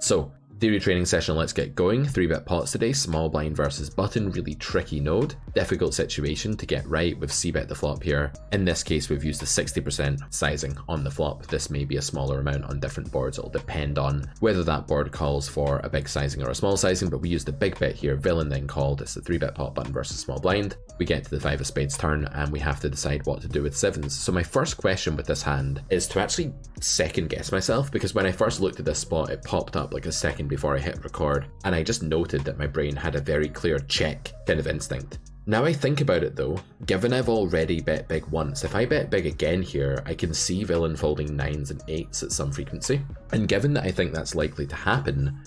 So, theory training session, let's get going. 3-bet pots today, small blind versus button, really tricky node. Difficult situation to get right with c-bet the flop here. In this case, we've used a 60% sizing on the flop. This may be a smaller amount on different boards. It'll depend on whether that board calls for a big sizing or a small sizing, but we used the big bet here. Villain then called. It's a 3-bet pot button versus small blind. We get to the 5 of spades turn and we have to decide what to do with 7s. So my first question with this hand is to actually second guess myself, because when I first looked at this spot, it popped up like a second before I hit record, and I just noted that my brain had a very clear check kind of instinct. Now I think about it though, given I've already bet big once, if I bet big again here, I can see villain folding 9s and 8s at some frequency. And given that I think that's likely to happen,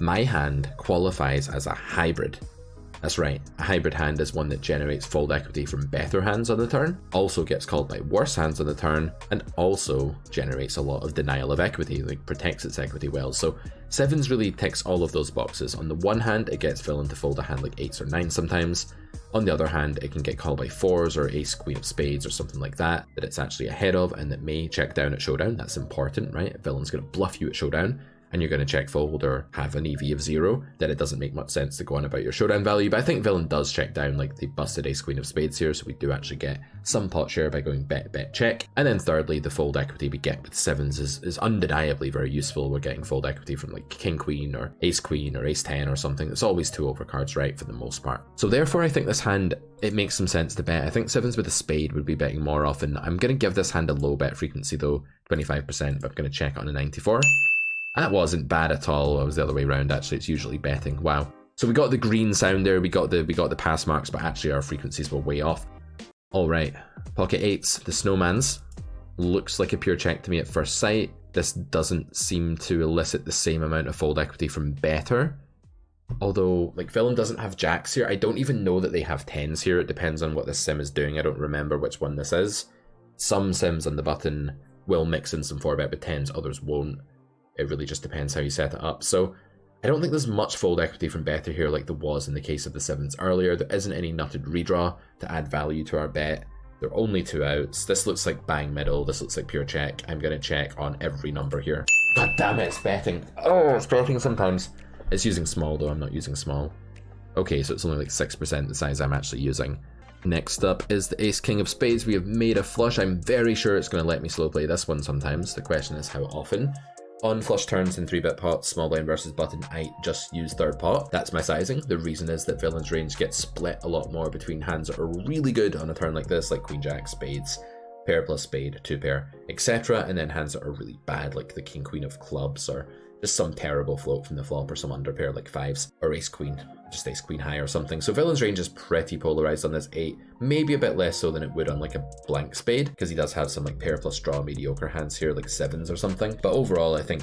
my hand qualifies as a hybrid. That's right, a hybrid hand is one that generates fold equity from better hands on the turn, also gets called by worse hands on the turn, and also generates a lot of denial of equity, like protects its equity well. So 7s really ticks all of those boxes. On the one hand, it gets villain to fold a hand like 8s or 9s sometimes. On the other hand, it can get called by 4s or ace queen of spades or something like that it's actually ahead of and that may check down at showdown. That's important, right? If villain's going to bluff you at showdown, and you're going to check fold or have an EV of 0, then it doesn't make much sense to go on about your showdown value. But I think villain does check down, like they busted ace queen of spades here, so we do actually get some pot share by going bet, bet, check. And then thirdly, the fold equity we get with 7s is undeniably very useful. We're getting fold equity from like king queen or ace 10 or something. It's always 2 overcards, right, for the most part. So therefore I think this hand, it makes some sense to bet. I think 7s with a spade would be betting more often. I'm going to give this hand a low bet frequency though, 25%, but I'm going to check it on a 94. That wasn't bad at all. It was the other way around, actually. It's usually betting. Wow. So we got the green sound there, we got the pass marks, but actually our frequencies were way off. Alright, pocket 8s, the snowmans. Looks like a pure check to me at first sight. This doesn't seem to elicit the same amount of fold equity from better. Although, like, villain doesn't have jacks here. I don't even know that they have 10s here. It depends on what this sim is doing. I don't remember which one this is. Some sims on the button will mix in some 4-bet with 10s, others won't. It really just depends how you set it up. So I don't think there's much fold equity from better here like there was in the case of the 7s earlier. There isn't any nutted redraw to add value to our bet. There are only 2 outs. This looks like bang middle. This looks like pure check. I'm going to check on every number here. God damn it, it's betting. Oh, it's betting sometimes. It's using small though. I'm not using small. Okay, so it's only like 6% the size I'm actually using. Next up is the ace king of spades. We have made a flush. I'm very sure it's going to let me slow play this one sometimes. The question is how often. On flush turns in 3-bet pots, small blind versus button, I just use third pot. That's my sizing. The reason is that villain's range gets split a lot more between hands that are really good on a turn like this, like queen jack, spades, pair plus spade, 2 pair, etc. And then hands that are really bad, like the king queen of clubs, or just some terrible float from the flop, or some underpair like 5s, or ace queen, just ace queen high or something. So villain's range is pretty polarized on this 8, maybe a bit less so than it would on like a blank spade, because he does have some like pair plus draw mediocre hands here, like 7s or something. But overall, I think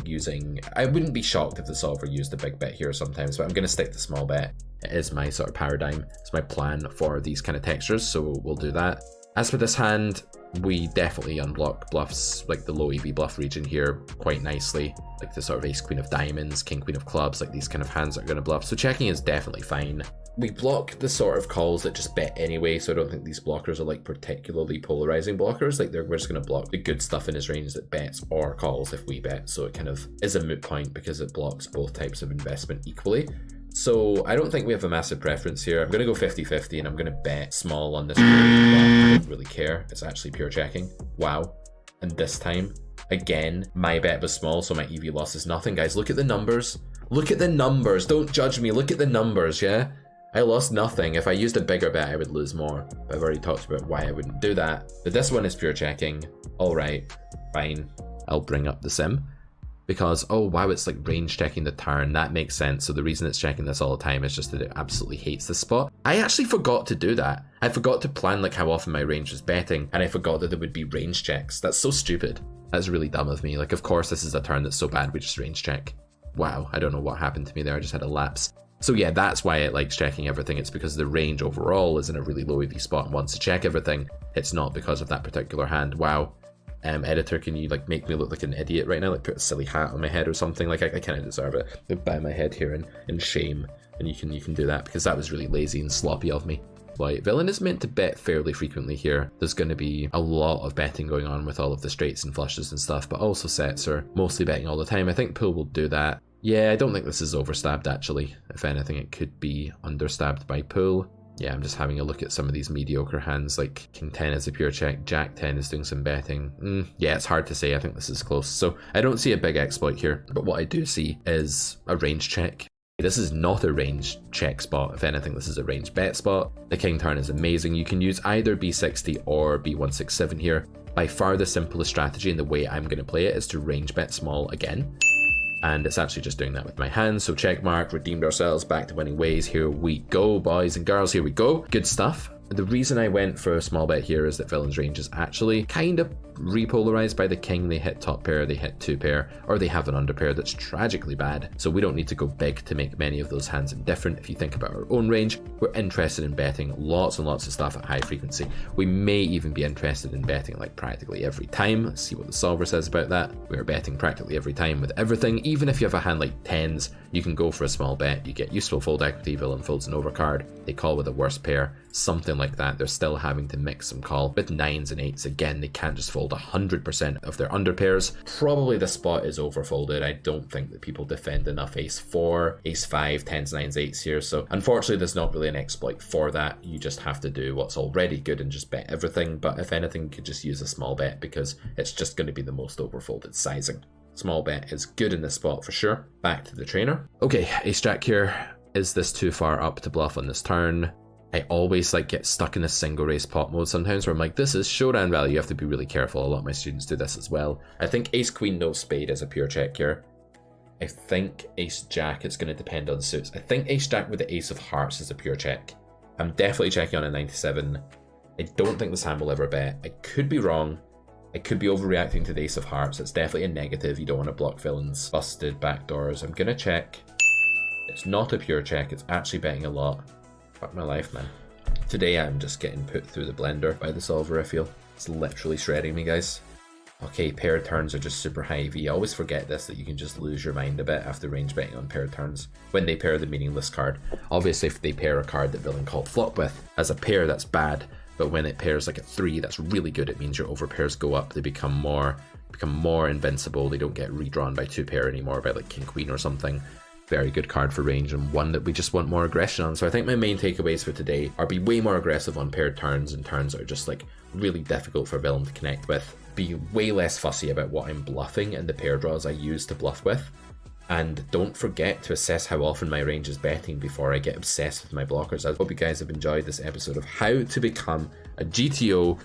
I wouldn't be shocked if the solver used a big bet here sometimes, but I'm going to stick to small bet. It is my sort of paradigm. It's my plan for these kind of textures, so we'll do that. As for this hand, we definitely unblock bluffs, like the low EV bluff region here, quite nicely. Like the sort of ace queen of diamonds, king queen of clubs, like these kind of hands that are going to bluff. So checking is definitely fine. We block the sort of calls that just bet anyway, so I don't think these blockers are like particularly polarizing blockers. Like we're just going to block the good stuff in his range that bets or calls if we bet. So it kind of is a moot point because it blocks both types of investment equally. So I don't think we have a massive preference here. I'm going to go 50-50 and I'm going to bet small on this range, but I don't really care. It's actually pure checking. Wow. And this time, again, my bet was small, so my EV loss is nothing. Guys, look at the numbers. Look at the numbers. Don't judge me. Look at the numbers, yeah? I lost nothing. If I used a bigger bet, I would lose more. But I've already talked about why I wouldn't do that. But this one is pure checking. All right, fine. I'll bring up the sim. Because, oh wow, it's like range checking the turn. That makes sense. So the reason it's checking this all the time is just that it absolutely hates this spot. I actually forgot to do that. I forgot to plan like how often my range was betting, and I forgot that there would be range checks. That's so stupid. That's really dumb of me. Like, of course this is a turn that's so bad we just range check. Wow, I don't know what happened to me there. I just had a lapse. So yeah, that's why it likes checking everything. It's because the range overall is in a really low EV spot and wants to check everything. It's not because of that particular hand. Wow. Editor, can you like make me look like an idiot right now? Like put a silly hat on my head or something? Like I kind of deserve it. I bow my head here in shame, and you can do that because that was really lazy and sloppy of me. Like, villain is meant to bet fairly frequently here. There's going to be a lot of betting going on with all of the straights and flushes and stuff, but also sets are mostly betting all the time. I think pool will do that. Yeah, I don't think this is overstabbed actually. If anything, it could be understabbed by pool. Yeah, I'm just having a look at some of these mediocre hands, like King 10 is a pure check, Jack 10 is doing some betting. Yeah, it's hard to say, I think this is close. So I don't see a big exploit here, but what I do see is a range check. This is not a range check spot. If anything, this is a range bet spot. The king turn is amazing. You can use either B60 or B167 here. By far the simplest strategy and the way I'm going to play it is to range bet small again. And it's actually just doing that with my hands. So check mark, redeemed ourselves, back to winning ways. Here we go, boys and girls, here we go. Good stuff. The reason I went for a small bet here is that villain's range is actually kind of repolarized by the king. They hit top pair, they hit two pair, or they have an under pair that's tragically bad. So we don't need to go big to make many of those hands indifferent. If you think about our own range, we're interested in betting lots and lots of stuff at high frequency. We may even be interested in betting like practically every time. Let's see what the solver says about that. We're betting practically every time with everything. Even if you have a hand like tens, you can go for a small bet. You get useful fold equity, villain folds an overcard. They call with a worst pair, something like that. They're still having to mix some call. With nines and eights, again, they can't just fold 100% of their under pairs. Probably the spot is overfolded. I don't think that people defend enough ace 4, ace 5, 10s, 9s, 8s here. So unfortunately, there's not really an exploit for that. You just have to do what's already good and just bet everything. But if anything, you could just use a small bet because it's just going to be the most overfolded sizing. Small bet is good in this spot for sure. Back to the trainer. Okay, ace jack here. Is this too far up to bluff on this turn? I always get stuck in a single raise pot mode sometimes where I'm like, this is showdown value. You have to be really careful. A lot of my students do this as well. I think ace queen no spade is a pure check here. I think ace jack, it's going to depend on suits. I think ace jack with the ace of hearts is a pure check. I'm definitely checking on a 97. I don't think this hand will ever bet. I could be wrong. I could be overreacting to the ace of hearts. It's definitely a negative. You don't want to block villains. Busted backdoors. I'm going to check. It's not a pure check. It's actually betting a lot. Fuck my life, man. Today I'm just getting put through the blender by the solver, I feel. It's literally shredding me, guys. Okay, paired turns are just super high EV. I always forget this, that you can just lose your mind a bit after range betting on paired turns when they pair the meaningless card. Obviously, if they pair a card that villain called flop with, as a pair, that's bad. But when it pairs like a 3, that's really good. It means your overpairs go up. They become more invincible. They don't get redrawn by 2 pair anymore, by like king queen or something. Very good card for range and one that we just want more aggression on. So I think my main takeaways for today are be way more aggressive on paired turns and turns that are just really difficult for villain to connect with. Be way less fussy about what I'm bluffing and the pair draws I use to bluff with. And don't forget to assess how often my range is betting before I get obsessed with my blockers. I hope you guys have enjoyed this episode of how to become a GTO